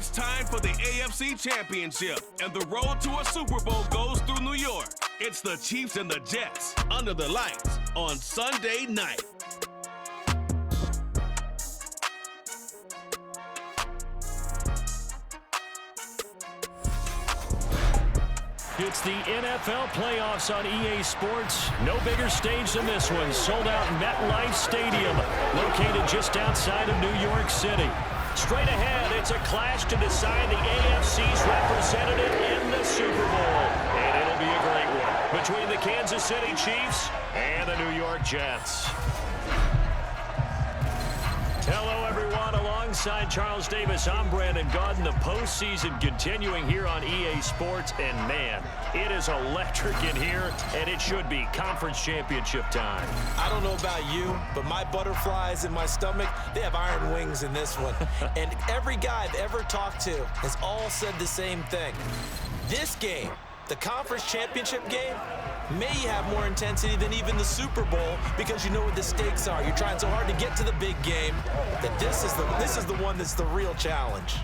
It's time for the AFC Championship, and the road to a Super Bowl goes through New York. It's the Chiefs and the Jets under the lights on Sunday night. It's the NFL playoffs on EA Sports. No bigger stage than this one. Sold out MetLife Stadium, located just outside of New York City. Straight ahead, it's a clash to decide the AFC's representative in the Super Bowl. And it'll be a great one between the Kansas City Chiefs and the New York Jets. Hello, everyone. Alongside Charles Davis, I'm Brandon Gaudin. The postseason continuing here on EA Sports. And, man, it is electric in here, and it should be conference championship time. I don't know about you, but my butterflies in my stomach, they have iron wings in this one. And every guy I've ever talked to has all said the same thing. This game, the conference championship game, may have more intensity than even the Super Bowl because you know what the stakes are. You're trying so hard to get to the big game that this is the one that's the real challenge.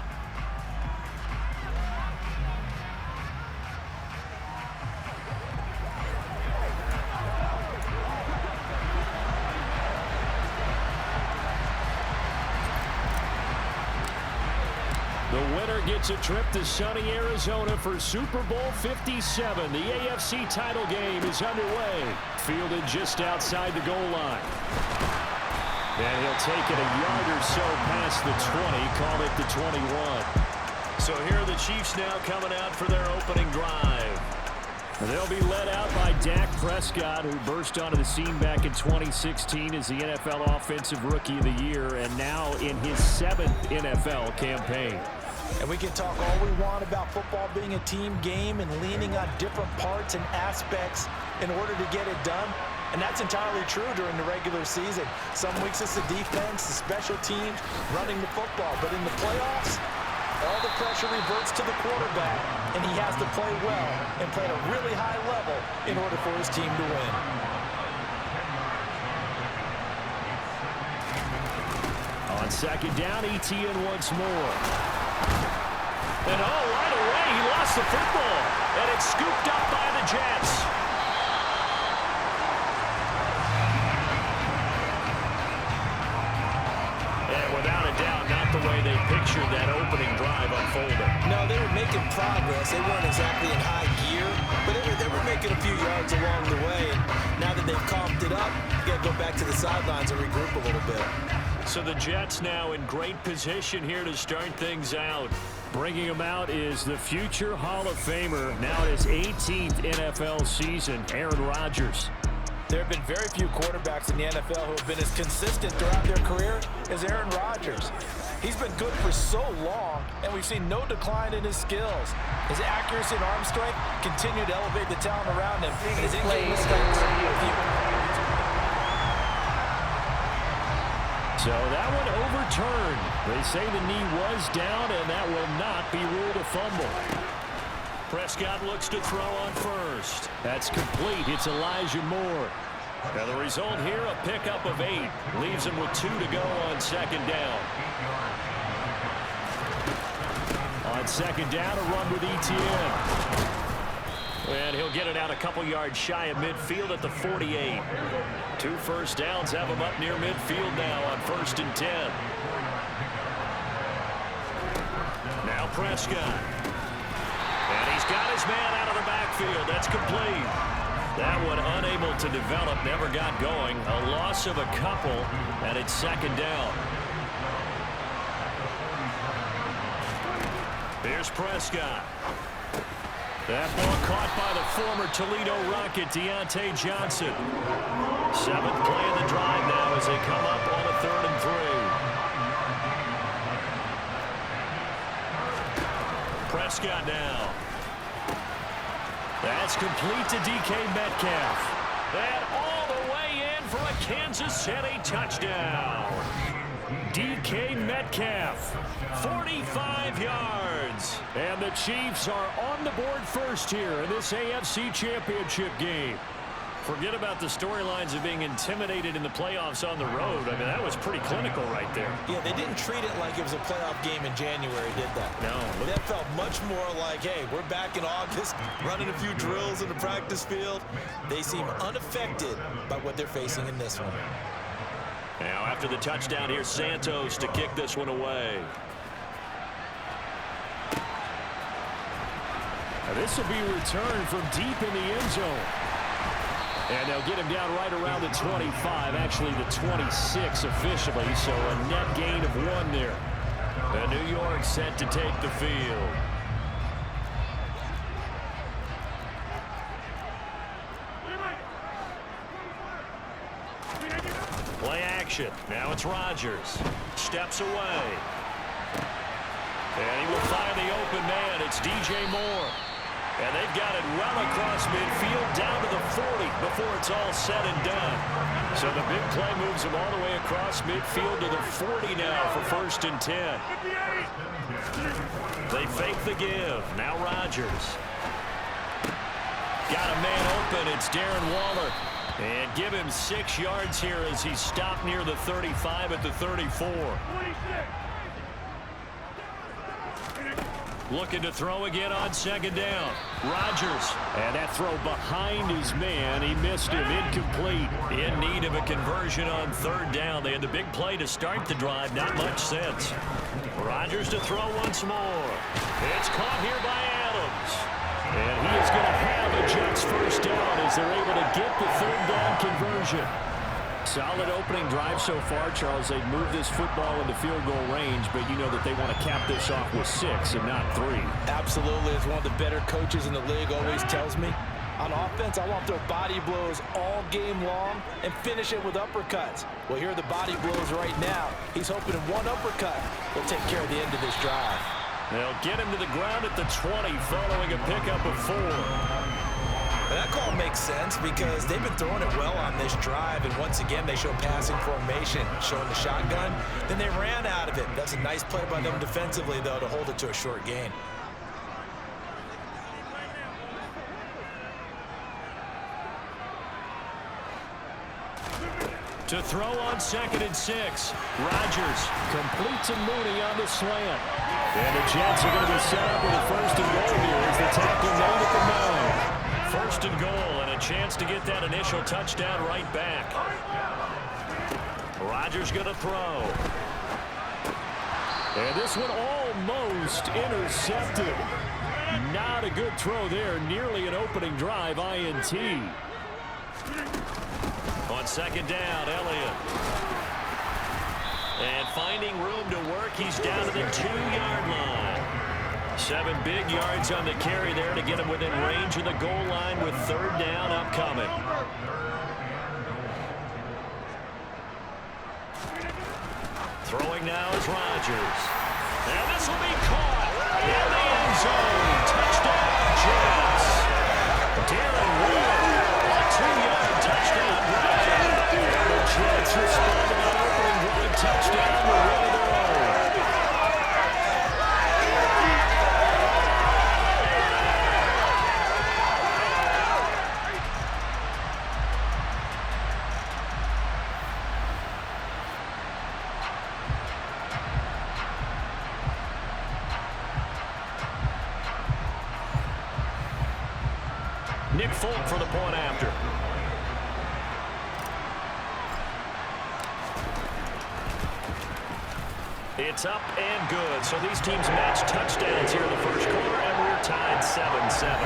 The winner gets a trip to sunny Arizona for Super Bowl 57. The AFC title game is underway. Fielded just outside the goal line. And he'll take it a yard or so past the 20, call it the 21. So here are the Chiefs now coming out for their opening drive. They'll be led out by Dak Prescott, who burst onto the scene back in 2016 as the NFL Offensive Rookie of the Year, and now in his 7th NFL campaign. And we can talk all we want about football being a team game and leaning on different parts and aspects in order to get it done. And that's entirely true during the regular season. Some weeks it's the defense, the special teams, running the football. But in the playoffs, all the pressure reverts to the quarterback, and he has to play well and play at a really high level in order for his team to win. On second down, ETN once more. And right away, he lost the football, and it's scooped up by the Jets. And without a doubt, not the way they pictured that opening drive unfolding. No, they were making progress. They weren't exactly in high gear, but they were making a few yards along the way. And now that they've comped it up, you got to go back to the sidelines and regroup a little bit. So the Jets now in great position here to start things out. Bringing him out is the future Hall of Famer, now in his 18th NFL season, Aaron Rodgers. There have been very few quarterbacks in the NFL who have been as consistent throughout their career as Aaron Rodgers. He's been good for so long, and we've seen no decline in his skills. His accuracy and arm strength continue to elevate the talent around him. And his injury mistakes. So that one overturned. They say the knee was down, and that will not be ruled a fumble. Prescott looks to throw on first. That's complete. It's Elijah Moore. Now the result here, a pickup of 8. Leaves him with 2 to go on second down. On second down, a run with ETN. And he'll get it out a couple yards shy of midfield at the 48. 2 first downs have him up near midfield now on 1st and 10. Now Prescott. And he's got his man out of the backfield. That's complete. That one unable to develop, never got going. A loss of a couple, and it's second down. Here's Prescott. That ball caught by the former Toledo Rocket, Deontay Johnson. 7th play of the drive now as they come up on a 3rd and 3. Prescott now. That's complete to DK Metcalf. And all the way in for a Kansas City touchdown. DK Metcalf, 45 yards. And the Chiefs are on the board first here in this AFC Championship game. Forget about the storylines of being intimidated in the playoffs on the road. I mean, that was pretty clinical right there. Yeah, they didn't treat it like it was a playoff game in January, did that? No. That felt much more like, hey, we're back in August, running a few drills in the practice field. They seem unaffected by what they're facing in this one. Now, after the touchdown, here's Santos to kick this one away. Now, this will be returned from deep in the end zone. And they'll get him down right around the 25, actually the 26 officially, so a net gain of 1 there. And New York set to take the field. Play action. Now it's Rodgers. Steps away. And he will find the open man. It's DJ Moore. And they've got it well across midfield down to the 40 before it's all said and done. So the big play moves him all the way across midfield to the 40 now for 1st and 10. They fake the give. Now Rodgers. Got a man open. It's Darren Waller. And give him 6 yards here as he stopped near the 35 at the 34. Looking to throw again on 2nd down. Rodgers. And that throw behind his man. He missed him. Incomplete. In need of a conversion on 3rd down. They had the big play to start the drive. Not much sense. Rodgers to throw once more. It's caught here by Adams. And he is going to have a Jets 1st down as they're able to get the 3rd down conversion. Solid opening drive so far, Charles. They've moved this football into field goal range, but you know that they want to cap this off with 6 and not 3. Absolutely. As one of the better coaches in the league always tells me, on offense, I want to throw body blows all game long and finish it with uppercuts. Well, here are the body blows right now. He's hoping one uppercut will take care of the end of this drive. They'll get him to the ground at the 20 following a pickup of 4. That call makes sense because they've been throwing it well on this drive, and once again they show passing formation, showing the shotgun. Then they ran out of it. That's a nice play by them defensively, though, to hold it to a short gain. To throw on 2nd and 6. Rodgers completes a Mooney on the slant. And the Jets are going to be set up with a 1st and goal here as the tackle made at the 9. 1st and goal, and a chance to get that initial touchdown right back. Rodgers going to throw. And this one almost intercepted. Not a good throw there. Nearly an opening drive INT. On 2nd down, Elliott. And finding room to work, he's down to the 2-yard line. 7 big yards on the carry there to get him within range of the goal line with 3rd down upcoming. Throwing now is Rodgers. And this will be caught in the end zone. Touchdown, Jets. Darren Waller, a 2-yard touchdown drive. And the Jets respond to that opening drive touchdown to win it all. Nick Folk for the point after. It's up and good. So these teams match touchdowns here in the 1st quarter, and we're tied 7-7.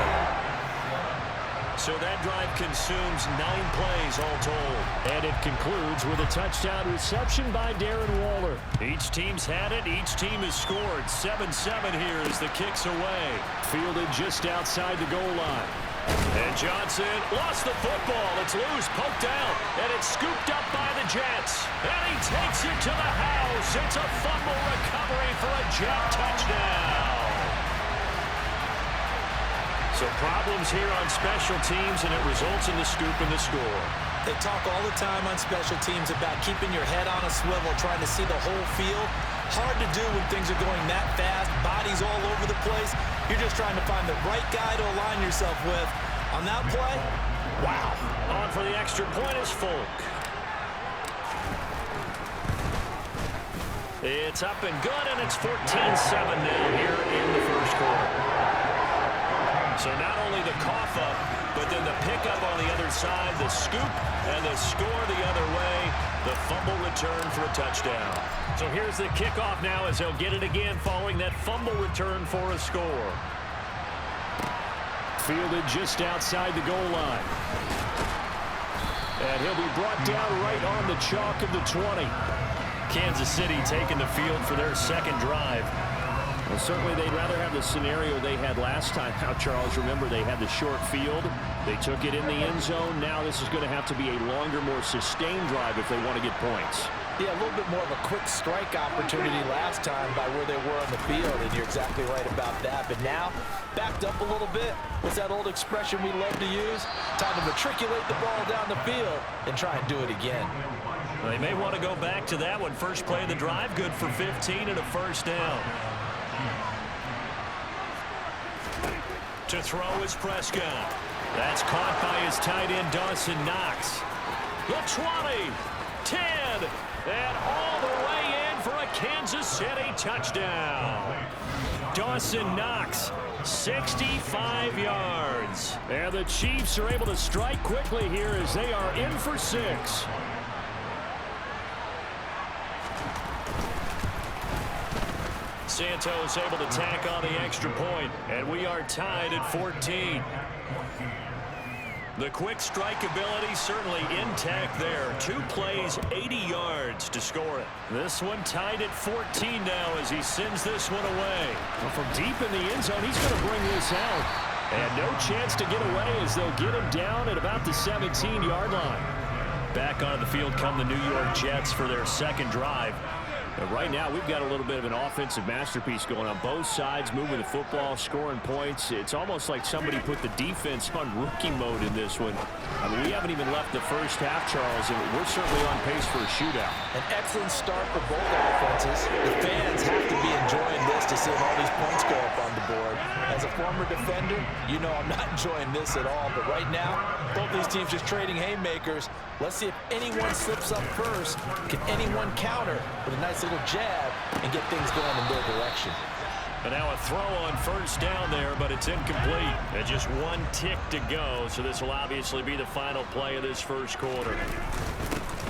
So that drive consumes 9 plays all told. And it concludes with a touchdown reception by Darren Waller. Each team's had it. Each team has scored. 7-7 here as the kick's away. Fielded just outside the goal line. And Johnson lost the football. It's loose, poked out, and it's scooped up by the Jets. And he takes it to the house. It's a fumble recovery for a Jet touchdown. So problems here on special teams, and it results in the scoop and the score. They talk all the time on special teams about keeping your head on a swivel, trying to see the whole field. Hard to do when things are going that fast, bodies all over the place. You're just trying to find the right guy to align yourself with. On that play, Wow. On for the extra point is Folk. It's up and good, and it's 14-7 now here in the first quarter. So not only the cough up, but then the pickup on the other side, the scoop, and the score the other way, the fumble return for a touchdown. So here's the kickoff now as he'll get it again following that fumble return for a score. Fielded just outside the goal line. And he'll be brought down right on the chalk of the 20. Kansas City taking the field for their second drive. Well, certainly they'd rather have the scenario they had last time. Now, Charles, remember they had the short field. They took it in the end zone. Now this is going to have to be a longer, more sustained drive if they want to get points. Yeah, a little bit more of a quick strike opportunity last time by where they were on the field, and you're exactly right about that. But now, backed up a little bit. What's that old expression we love to use? Time to matriculate the ball down the field and try and do it again. They may want to go back to that one. First play of the drive, good for 15 and a first down. To throw is Prescott. That's caught by his tight end, Dawson Knox. The 20, 10, and all the way in for a Kansas City touchdown. Dawson Knox, 65 yards. And the Chiefs are able to strike quickly here as they are in for 6. Santos able to tack on the extra point, and we are tied at 14. The quick strike ability certainly intact there. 2 plays, 80 yards to score it. This one tied at 14 now as he sends this one away. Well, from deep in the end zone, he's going to bring this out. And no chance to get away as they'll get him down at about the 17-yard line. Back onto the field come the New York Jets for their second drive. And right now, we've got a little bit of an offensive masterpiece going on both sides, moving the football, scoring points. It's almost like somebody put the defense on rookie mode in this one. I mean, we haven't even left the first half, Charles, and we're certainly on pace for a shootout. An excellent start for both offenses. The fans have to be enjoying this to see all these points go up on the board. As a former defender, you know I'm not enjoying this at all. But right now, both these teams just trading haymakers. Let's see if anyone slips up first. Can anyone counter with a nice little jab and get things going in their direction? And now a throw on first down there, but it's incomplete. And just 1 tick to go, so this will obviously be the final play of this first quarter.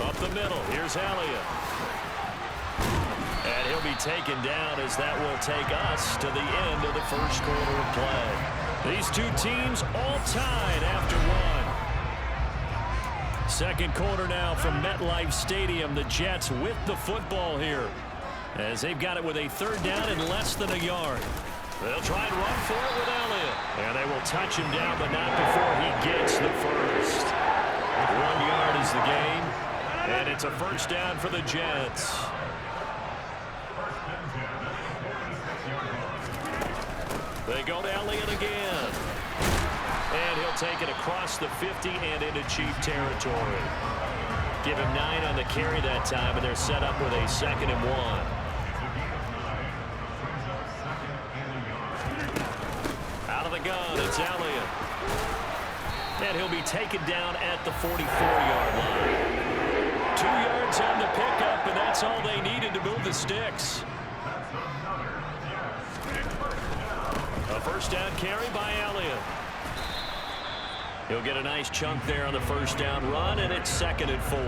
Up the middle, here's Elliott. And he'll be taken down as that will take us to the end of the first quarter of play. These two teams all tied after 1. Second quarter now from MetLife Stadium. The Jets with the football here as they've got it with a third down and less than a yard. They'll try and run for it with Elliott. And they will touch him down, but not before he gets the first. 1 yard is the gain. And it's a first down for the Jets. They go to Elliott again. And he'll take it across the 50 and into Chief territory. Give him 9 on the carry that time, and they're set up with a 2nd and 1. Out of the gun, it's Elliott. And he'll be taken down at the 44-yard line. 2 yards on the pickup, and that's all they needed to move the sticks. A first down carry by Elliott. He'll get a nice chunk there on the first down run, and it's 2nd and 4.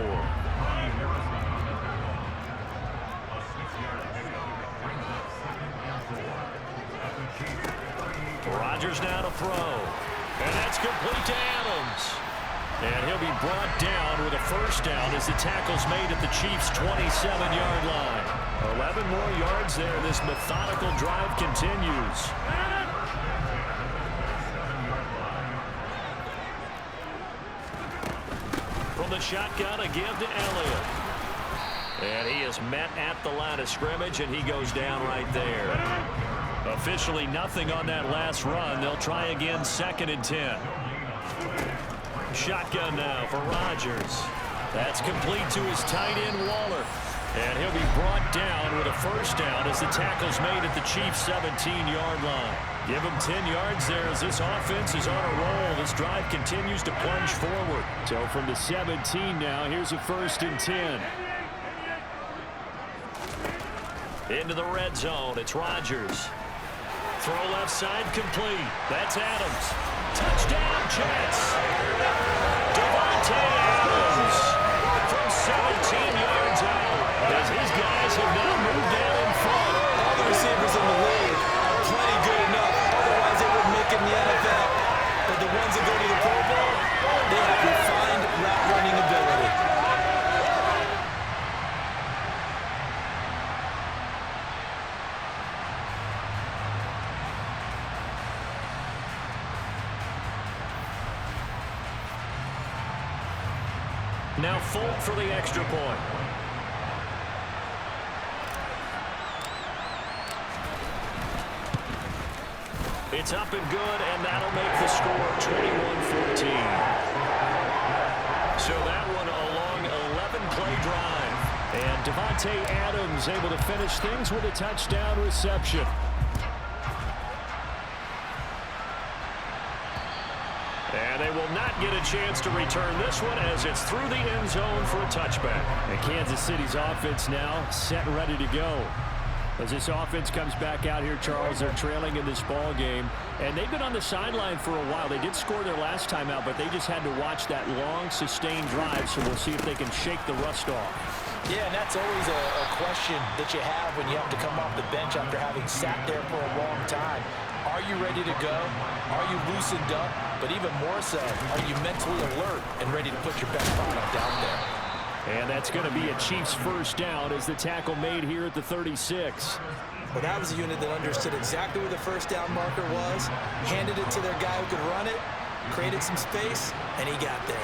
Rodgers now to throw. And that's complete to Adams. And he'll be brought down with a first down as the tackle's made at the Chiefs' 27-yard line. 11 more yards there. This methodical drive continues. From the shotgun, a give to Elliott. And he is met at the line of scrimmage, and he goes down right there. Officially nothing on that last run. They'll try again, 2nd and 10. Shotgun now for Rodgers. That's complete to his tight end, Waller. And he'll be brought down with a first down as the tackle's made at the Chiefs' 17-yard line. Give him 10 yards there as this offense is on a roll. This drive continues to plunge forward. So from the 17 now, here's a 1st and 10. Into the red zone, it's Rodgers. Throw left side complete. That's Adams. Touchdown, Jets. Davante Adams from 17 yards out as his guys have now moved down in front. All the receivers in the league are plenty good enough. Otherwise, they wouldn't make it in the NFL. But the ones that go to the Pro Bowl, they have refined route running ability. Now Folk for the extra point. It's up and good, and that'll make the score 21-14. So that one a long 11-play drive. And Davante Adams able to finish things with a touchdown reception. And they will not get a chance to return this one as it's through the end zone for a touchback. And Kansas City's offense now set and ready to go. As this offense comes back out here, Charles, they're trailing in this ball game. And they've been on the sideline for a while. They did score their last time out, but they just had to watch that long, sustained drive. So we'll see if they can shake the rust off. Yeah, and that's always a question that you have when you have to come off the bench after having sat there for a long time. Are you ready to go? Are you loosened up? But even more so, are you mentally alert and ready to put your best product out there? And that's going to be a Chiefs first down as the tackle made here at the 36. Well, that was a unit that understood exactly where the first down marker was, handed it to their guy who could run it, created some space, and he got there.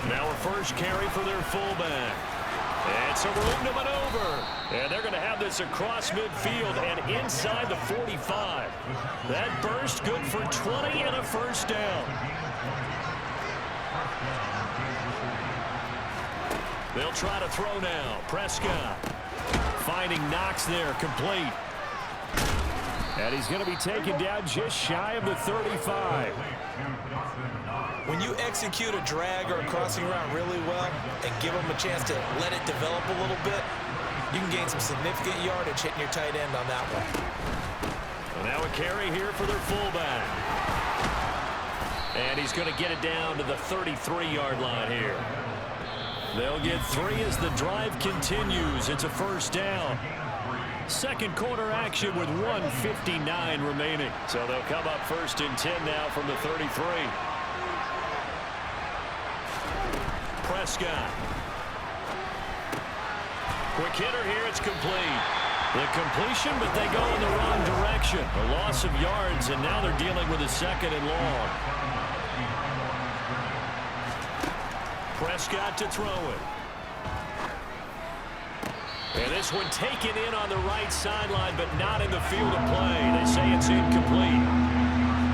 Now a first carry for their fullback. And some room to maneuver. And they're going to have this across midfield and inside the 45. That burst good for 20 and a first down. They'll try to throw now. Prescott finding Knox there, complete. And he's going to be taken down just shy of the 35. When you execute a drag or a crossing route really well and give them a chance to let it develop a little bit, you can gain some significant yardage hitting your tight end on that one. And now a carry here for their fullback. And he's going to get it down to the 33-yard line here. They'll get 3 as the drive continues. It's a first down. Second quarter action with 1:59 remaining. So they'll come up 1st and 10 now from the 33. Prescott. Quick hitter here, it's complete. The completion, but they go in the wrong direction. A loss of yards, and now they're dealing with a 2nd and long. Prescott to throw it. And this one taken in on the right sideline, but not in the field of play. They say it's incomplete.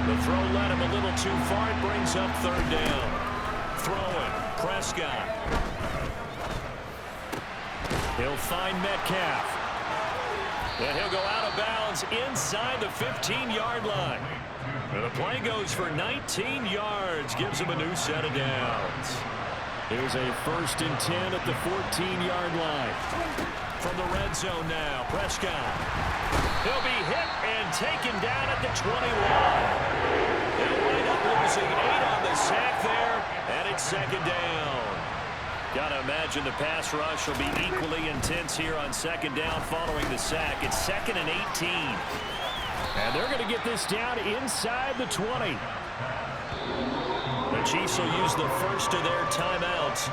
The throw led him a little too far. It brings up 3rd down. Throwing. Prescott. He'll find Metcalf. And he'll go out of bounds inside the 15-yard line. And the play goes for 19 yards. Gives him a new set of downs. Here's a 1st and 10 at the 14-yard line. From the red zone now, Prescott. He'll be hit and taken down at the 21. They'll wind up losing 8 on the sack there, and it's 2nd down. Gotta imagine the pass rush will be equally intense here on 2nd down following the sack. It's 2nd and 18. And they're going to get this down inside the 20. The Chiefs will use the first of their timeouts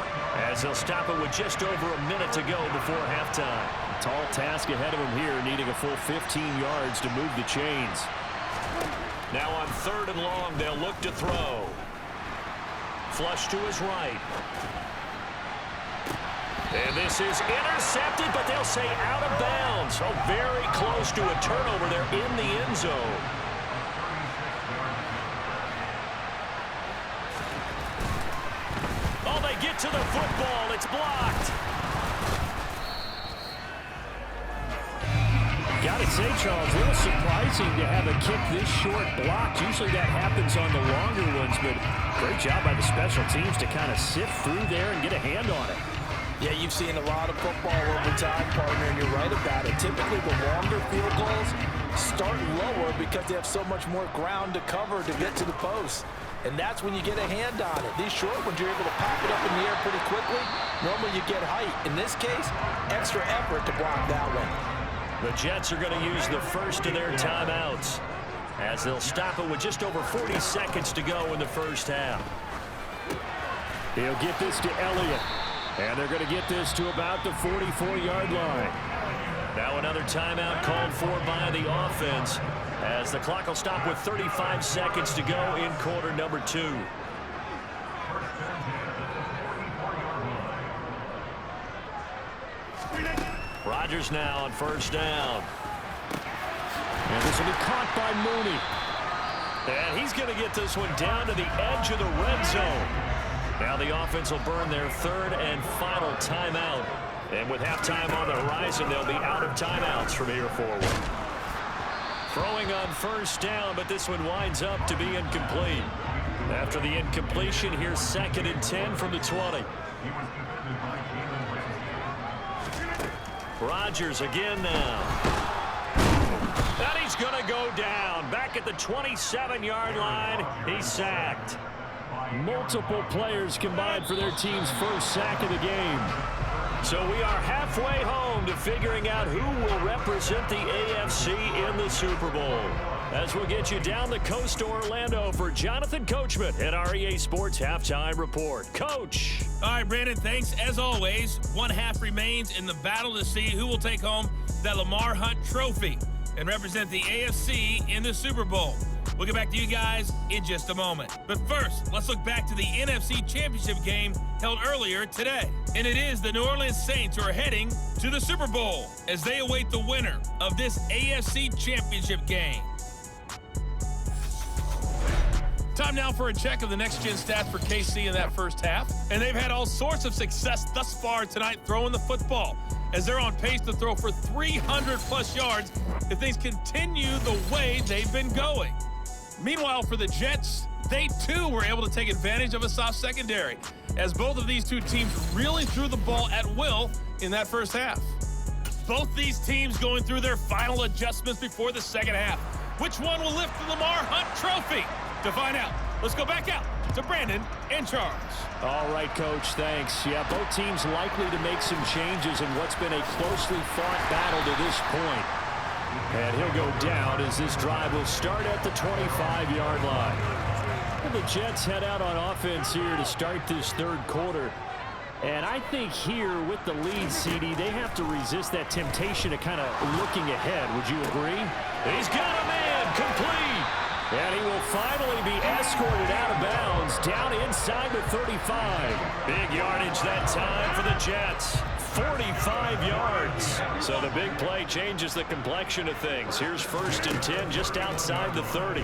as they'll stop it with just over a minute to go before halftime. Tall task ahead of them here, needing a full 15 yards to move the chains. Now on 3rd and long, they'll look to throw. Flush to his right. And this is intercepted, but they'll say out of bounds. So very close to a turnover there in the end zone. Oh, they get to the football. It's blocked. Got to say, Charles, a little surprising to have a kick this short blocked. Usually that happens on the longer ones, but great job by the special teams to kind of sift through there and get a hand on it. Yeah, you've seen a lot of football over time, partner, and you're right about it. Typically, the longer field goals start lower because they have so much more ground to cover to get to the post. And that's when you get a hand on it. These short ones, you're able to pop it up in the air pretty quickly. Normally, you get height. In this case, extra effort to block that one. The Jets are going to use the first of their timeouts as they'll stop it with just over 40 seconds to go in the first half. He'll get this to Elliott. And they're going to get this to about the 44-yard line. Now another timeout called for by the offense as the clock will stop with 35 seconds to go in quarter number 2. Rodgers now on first down. And this will be caught by Mooney. And he's going to get this one down to the edge of the red zone. Now the offense will burn their third and final timeout. And with halftime on the horizon, they'll be out of timeouts from here forward. Throwing on first down, but this one winds up to be incomplete. After the incompletion, here's 2nd and 10 from the 20. Rodgers again now. And he's going to go down. Back at the 27-yard line, he's sacked. Multiple players combined for their team's first sack of the game. So we are halfway home to figuring out who will represent the AFC in the Super Bowl. As we'll get you down the coast to Orlando for Jonathan Coachman at our EA Sports Halftime Report. Coach. All right, Brandon, thanks. As always, one half remains in the battle to see who will take home that Lamar Hunt trophy and represent the AFC in the Super Bowl. We'll get back to you guys in just a moment. But first, let's look back to the NFC Championship game held earlier today. And it is the New Orleans Saints who are heading to the Super Bowl as they await the winner of this AFC Championship game. Time now for a check of the next-gen stats for KC in that first half. And they've had all sorts of success thus far tonight throwing the football, as they're on pace to throw for 300-plus yards if things continue the way they've been going. Meanwhile, for the Jets, they too were able to take advantage of a soft secondary, as both of these two teams really threw the ball at will in that first half. Both these teams going through their final adjustments before the second half. Which one will lift the Lamar Hunt trophy? To find out, let's go back out to Brandon and Charles. All right, Coach, thanks. Yeah, both teams likely to make some changes in what's been a closely fought battle to this point. And he'll go down as this drive will start at the 25-yard line. And the Jets head out on offense here to start this third quarter. And I think here with the lead, CD, they have to resist that temptation of kind of looking ahead. Would you agree? He's got a man complete. And he will finally be escorted out of bounds down inside the 35. Big yardage that time for the Jets. 45 yards. So the big play changes the complexion of things. Here's 1st and 10 just outside the 30.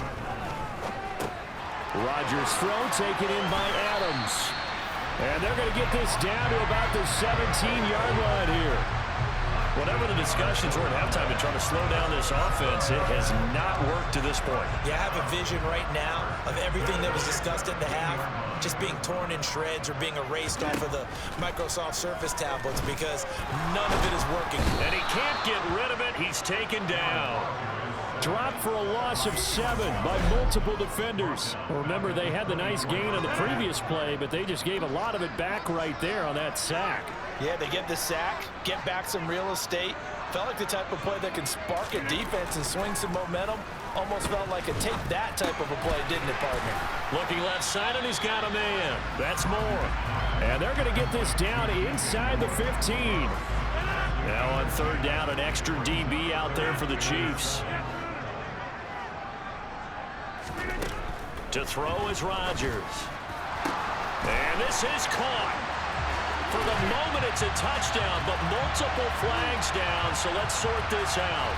Rodgers' throw taken in by Adams. And they're going to get this down to about the 17-yard line here. Whatever the discussions were at halftime to try to slow down this offense, it has not worked to this point. Yeah, I have a vision right now of everything that was discussed at the half just being torn in shreds or being erased off of the Microsoft Surface tablets because none of it is working. And he can't get rid of it. He's taken down. Dropped for a loss of 7 by multiple defenders. Remember, they had the nice gain on the previous play, but they just gave a lot of it back right there on that sack. Yeah, they get the sack, get back some real estate. Felt like the type of play that can spark a defense and swing some momentum. Almost felt like a take that type of a play, didn't it, partner? Looking left side, and he's got a man. That's more. And they're going to get this down inside the 15. Now on 3rd down, an extra DB out there for the Chiefs. To throw is Rodgers. And this is caught. For the moment, it's a touchdown, but multiple flags down, so let's sort this out.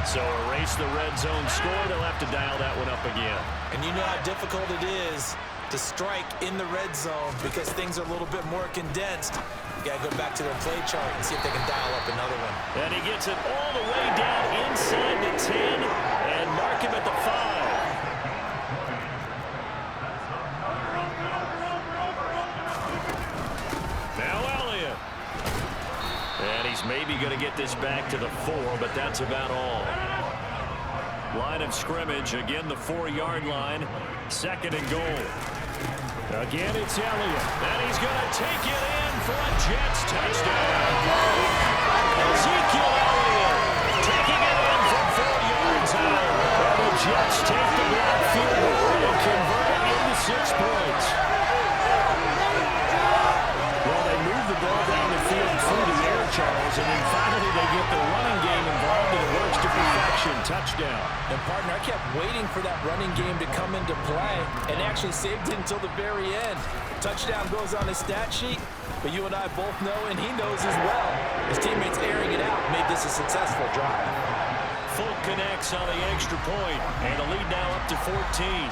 So erase the red zone score. They'll have to dial that one up again. And you know how difficult it is to strike in the red zone because things are a little bit more condensed. You got to go back to their play chart and see if they can dial up another one. And he gets it all the way down inside the 10 and mark him at the 5. Now Elliott. And he's maybe going to get this back to the 4, but that's about all. Line of scrimmage, again the 4-yard line. Second and goal. Again, it's Elliott. And he's going to take it in for a Jets touchdown. Ezekiel Elliott taking it in from 4 yards out. And the Jets take the block field goal and convert it into 6 points. Well, they move the ball down the field through the air, Charles, and then finally they get the running game involved and it works to perfection. Touchdown. And, partner, I kept waiting for that running game to come into play and actually saved it until the very end. Touchdown goes on his stat sheet, but you and I both know, and he knows as well, his teammates airing it out made this a successful drive. Full connects on the extra point, and the lead now up to 14.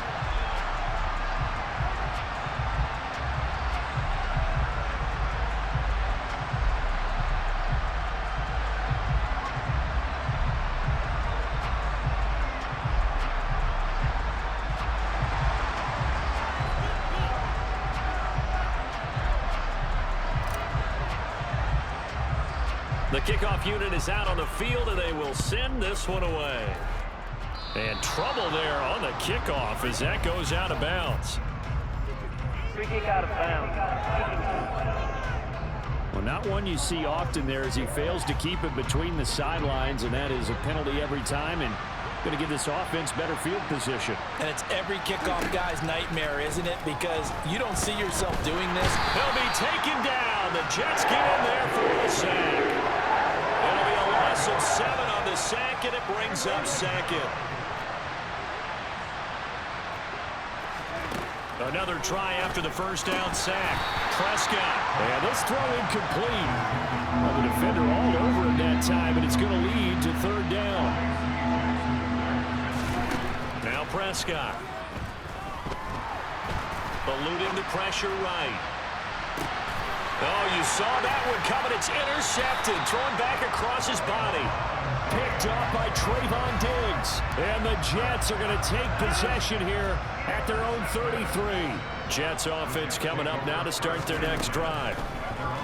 The kickoff unit is out on the field, and they will send this one away. And trouble there on the kickoff as that goes out of bounds. Free kick out of bounds. Well, not one you see often there as he fails to keep it between the sidelines, and that is a penalty every time, and going to give this offense better field position. And it's every kickoff guy's nightmare, isn't it? Because you don't see yourself doing this. He'll be taken down. The Jets get in there for a sack. It'll be a loss of 7 on the sack, and it brings up second. Another try after the first down sack. Prescott. And this throw incomplete. Well, the defender all over him that time, and it's going to lead to 3rd down. Now Prescott. Eluding the pressure right. Oh, you saw that one coming. It's intercepted. Thrown back across his body. Picked up by Trayvon Diggs. And the Jets are going to take possession here at their own 33. Jets offense coming up now to start their next drive.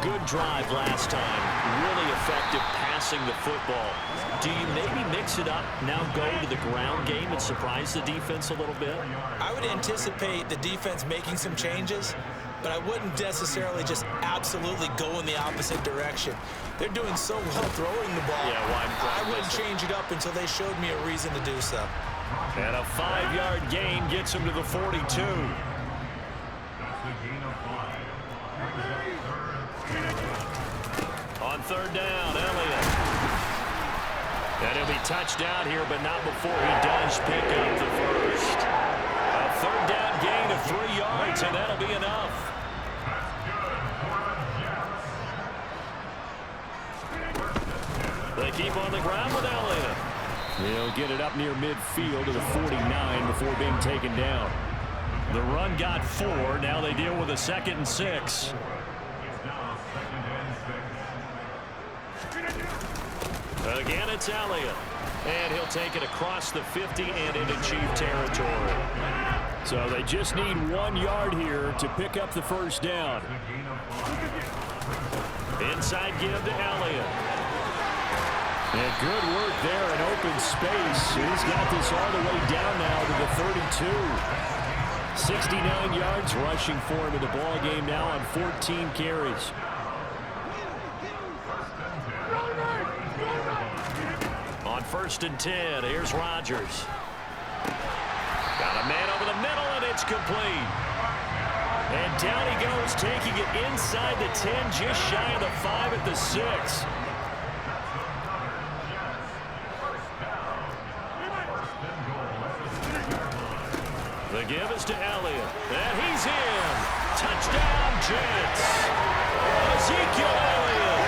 Good drive last time. Really effective passing the football. Do you maybe mix it up, now go to the ground game and surprise the defense a little bit? I would anticipate the defense making some changes, but I wouldn't necessarily just absolutely go in the opposite direction. They're doing so well throwing the ball. Yeah, well, I wouldn't change it up until they showed me a reason to do so. And a 5-yard gain gets him to the 42. On 3rd down, Elliott. And he'll be touched down here, but not before he does pick up the first. A 3rd down gain of 3 yards, and that'll be enough. They keep on the ground with Elliott. He'll get it up near midfield to the 49 before being taken down. The run got 4. Now they deal with a 2nd and 6. Again, it's Elliott. And he'll take it across the 50 and into Chief territory. So they just need 1 yard here to pick up the first down. Inside give to Elliott. And good work there in open space. He's got this all the way down now to the 32. 69 yards rushing for him in the ball game now on 14 carries. On 1st and 10, here's Rodgers. Got a man over the middle, and it's complete. And down he goes, taking it inside the 10, just shy of the 5 at the 6. The give is to Elliott, and he's in. Touchdown, Jets. Ezekiel Elliott,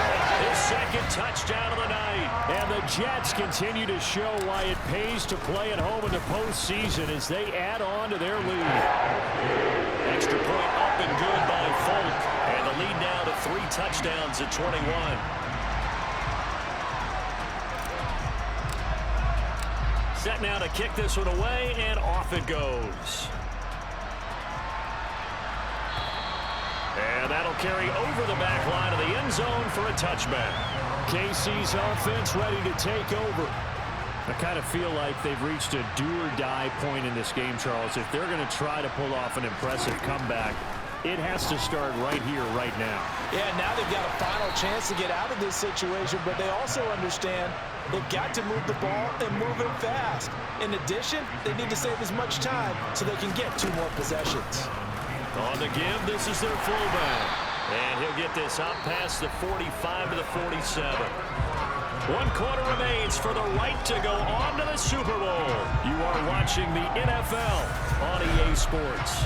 his 2nd touchdown of the night. And the Jets continue to show why it pays to play at home in the postseason as they add on to their lead. Extra point up and good by Folk. And the lead now to 3 touchdowns at 21. Set now to kick this one away, and off it goes. And that'll carry over the back line of the end zone for a touchback. KC's offense ready to take over. I kind of feel like they've reached a do-or-die point in this game, Charles. If they're going to try to pull off an impressive comeback, it has to start right here, right now. Yeah, now they've got a final chance to get out of this situation, but they also understand they've got to move the ball and move it fast. In addition, they need to save as much time so they can get 2 more possessions. On the give, this is their fullback. And he'll get this up past the 45 to the 47. 1 quarter remains for the right to go on to the Super Bowl. You are watching the NFL on EA Sports.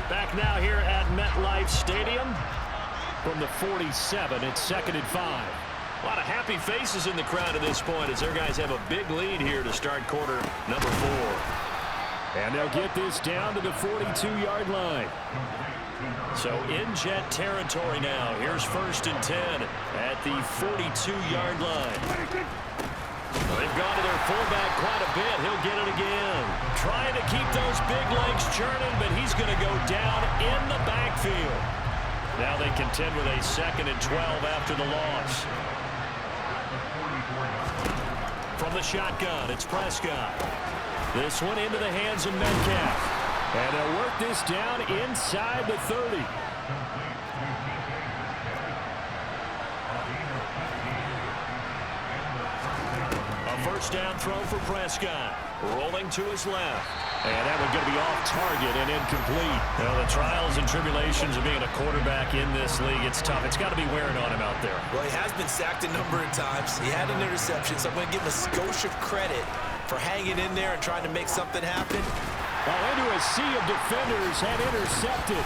Back now here at MetLife Stadium. From the 47, it's 2nd and 5. A lot of happy faces in the crowd at this point as their guys have a big lead here to start quarter number 4. And they'll get this down to the 42-yard line. So in Jet territory now. Here's 1st and 10 at the 42-yard line. They've gone to their fullback quite a bit. He'll get it again. Trying to keep those big legs churning, but he's going to go down in the backfield. Now they contend with a 2nd and 12 after the loss. From the shotgun, it's Prescott. This one into the hands of Metcalf. And they'll work this down inside the 30. A 1st down throw for Prescott. Rolling to his left. And that one going to be off target and incomplete. Well, the trials and tribulations of being a quarterback in this league, it's tough. It's got to be wearing on him out there. Well, he has been sacked a number of times. He had an interception, so I'm going to give him a skosh of credit for hanging in there and trying to make something happen. Into a sea of defenders and intercepted.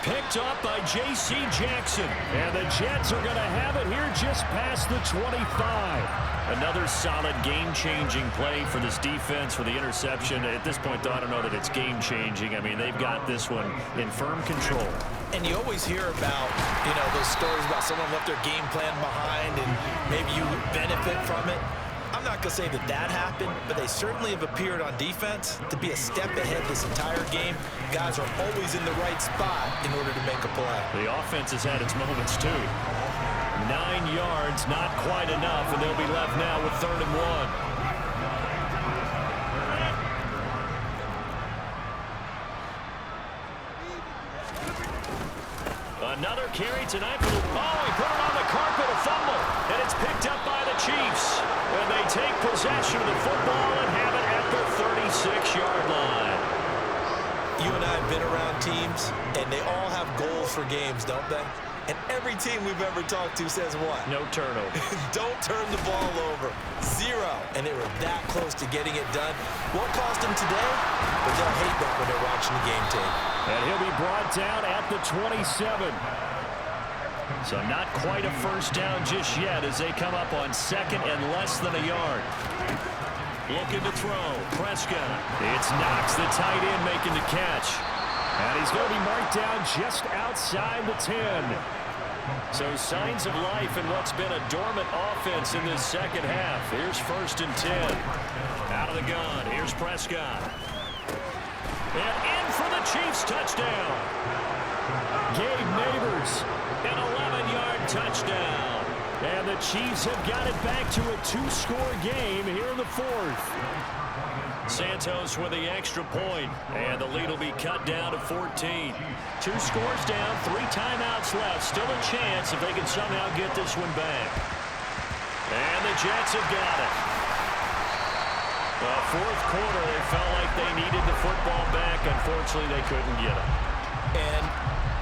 Picked up by J.C. Jackson. And the Jets are going to have it here just past the 25. Another solid game-changing play for this defense for the interception. At this point, though, I don't know that it's game-changing. I mean, they've got this one in firm control. And you always hear about, those stories about someone left their game plan behind and maybe you benefit from it. I'm not going to say that happened, but they certainly have appeared on defense to be a step ahead this entire game. Guys are always in the right spot in order to make a play. The offense has had its moments, too. 9 yards, not quite enough, and they'll be left now with 3rd and 1. Another carry tonight for the... Oh, he put it on the carpet, a fumble, and it's picked up by the Chiefs. And they take possession of the football and have it at the 36-yard line. You and I have been around teams, and they all have goals for games, don't they? And every team we've ever talked to says what? No turnover. Don't turn the ball over. 0. And they were that close to getting it done. Won't cost them today, but they'll hate that when they're watching the game tape. And he'll be brought down at the 27. So not quite a 1st down just yet as they come up on 2nd and less than a yard. Looking to throw. Prescott. It's Knox, the tight end, making the catch. And he's going to be marked down just outside the 10. So signs of life in what's been a dormant offense in this 2nd half. Here's 1st and 10. Out of the gun. Here's Prescott. And in for the Chiefs touchdown. Gabe Neighbors. An 11-yard touchdown. And the Chiefs have got it back to a 2-score game here in the 4th. Santos with the extra point, and the lead will be cut down to 14. 2 scores down, 3 timeouts left. Still a chance if they can somehow get this one back. And the Jets have got it. The 4th quarter, they felt like they needed the football back. Unfortunately, they couldn't get it. And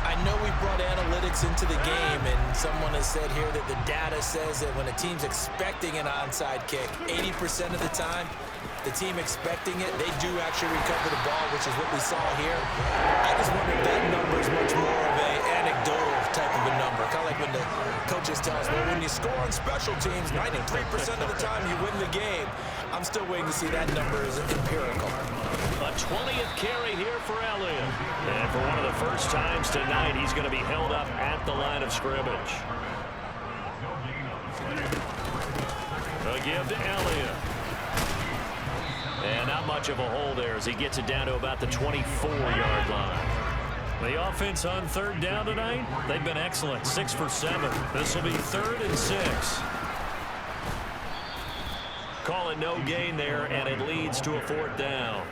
I know we've brought analytics into the game, and someone has said here that the data says that when a team's expecting an onside kick, 80% of the time, the team expecting it, they do actually recover the ball, which is what we saw here. I just wonder if that number is much more of an anecdotal type of a number. Kind of like when the coaches tell us, well, when you score on special teams, 93% of the time you win the game. I'm still waiting to see that number as empirical. A 20th carry here for Elliott. And for one of the first times tonight, he's going to be held up at the line of scrimmage. A give to Elliott. And not much of a hole there as he gets it down to about the 24-yard line. The offense on third down tonight, they've been excellent, 6 for 7. This will be 3rd and 6. Call it no gain there, and it leads to a 4th down.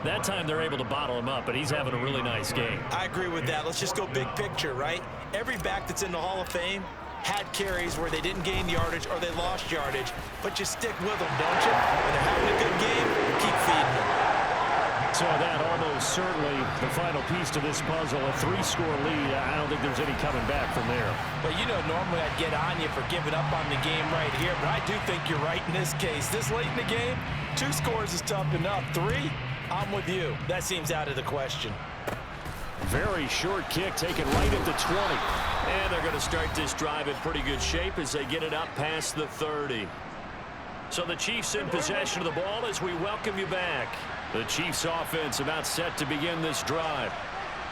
That time they're able to bottle him up, but he's having a really nice game. I agree with that. Let's just go big picture, right? Every back that's in the Hall of Fame had carries where they didn't gain yardage or they lost yardage, but you stick with them, don't you? When they're having a good game, you keep feeding them. So that almost certainly the final piece to this puzzle, a 3-score lead. I don't think there's any coming back from there. Well, you know, normally I'd get on you for giving up on the game right here, but I do think you're right in this case. This late in the game, 2 scores is tough enough. 3, I'm with you. That seems out of the question. Very short kick taken right at the 20. And they're going to start this drive in pretty good shape as they get it up past the 30. So the Chiefs in possession of the ball as we welcome you back. The Chiefs offense about set to begin this drive.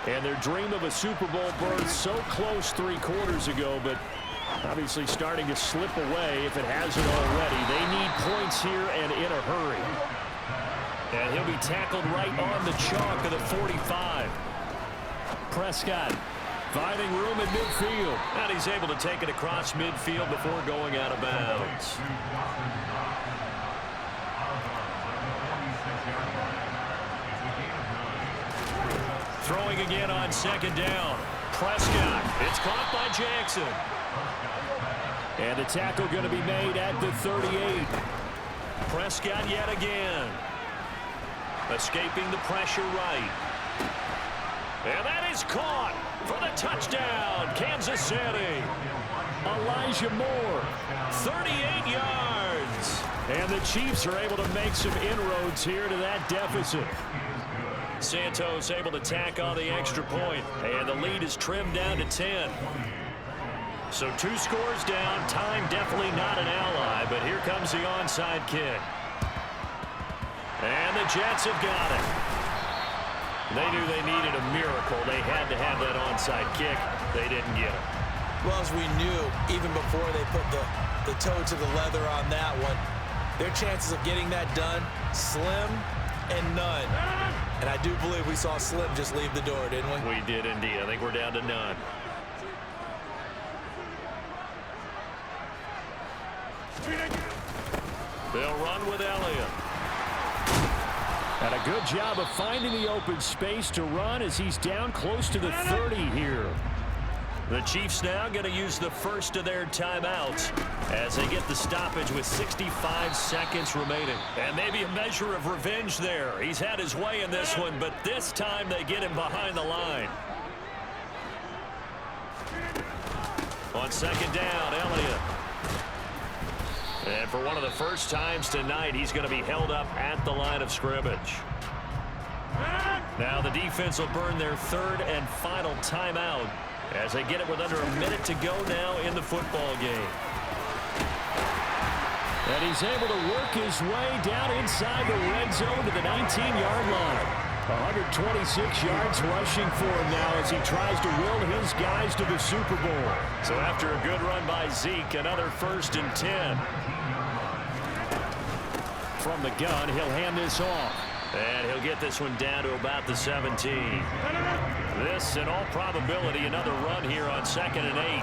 And their dream of a Super Bowl berth so close 3 quarters ago, but obviously starting to slip away if it hasn't already. They need points here and in a hurry. And he'll be tackled right on the chalk of the 45. Prescott finding room in midfield. And he's able to take it across midfield before going out of bounds. Throwing again on 2nd down. Prescott. It's caught by Jackson. And the tackle going to be made at the 38. Prescott yet again. Escaping the pressure right. And that is caught for the touchdown, Kansas City. Elijah Moore. 38 yards. And the Chiefs are able to make some inroads here to that deficit. Santos able to tack on the extra point, and the lead is trimmed down to 10. So 2 scores down. Time definitely not an ally, but here comes the onside kick. And the Jets have got it. They knew they needed a miracle. They had to have that onside kick. They didn't get it. Well, as we knew, even before they put the toe to the leather on that one, their chances of getting that done, slim and none. And I do believe we saw Slim just leave the door, didn't we? We did indeed. I think we're down to none. They'll run with Elliott. And a good job of finding the open space to run as he's down close to the 30 here. The Chiefs now going to use the first of their timeouts as they get the stoppage with 65 seconds remaining. And maybe a measure of revenge there. He's had his way in this one, but this time they get him behind the line. On 2nd down, Elliott. And for one of the first times tonight, he's going to be held up at the line of scrimmage. Now the defense will burn their 3rd and final timeout as they get it with under a minute to go now in the football game. And he's able to work his way down inside the red zone to the 19-yard line. 126 yards rushing for him now as he tries to will his guys to the Super Bowl. So after a good run by Zeke, another 1st and 10. From the gun, he'll hand this off. And he'll get this one down to about the 17. This, in all probability, another run here on 2nd and 8.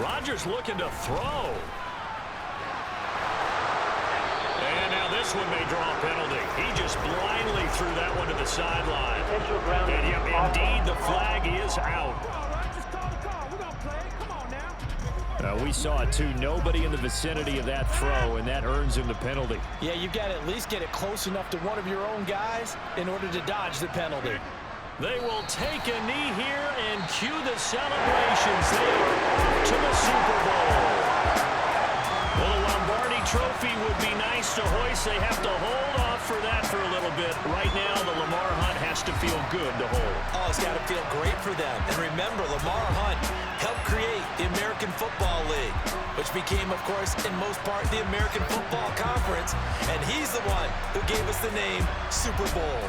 Rodgers looking to throw. And now this one may draw a penalty. He just blindly threw that one to the sideline. And yep, indeed, the flag is out. We saw it too. Nobody in the vicinity of that throw, and that earns him the penalty. Yeah, you've got to at least get it close enough to one of your own guys in order to dodge the penalty. They will take a knee here and cue the celebrations. They are off to the Super Bowl. Well, the Lombardi trophy would be nice to hoist. They have to hold off for that for a little bit. Right now, the Lamar Hunt has to feel good to hold. Oh, it's got to feel great for them. And remember, Lamar Hunt helped create the American Football League, which became, of course, in most part, the American Football Conference. And he's the one who gave us the name Super Bowl.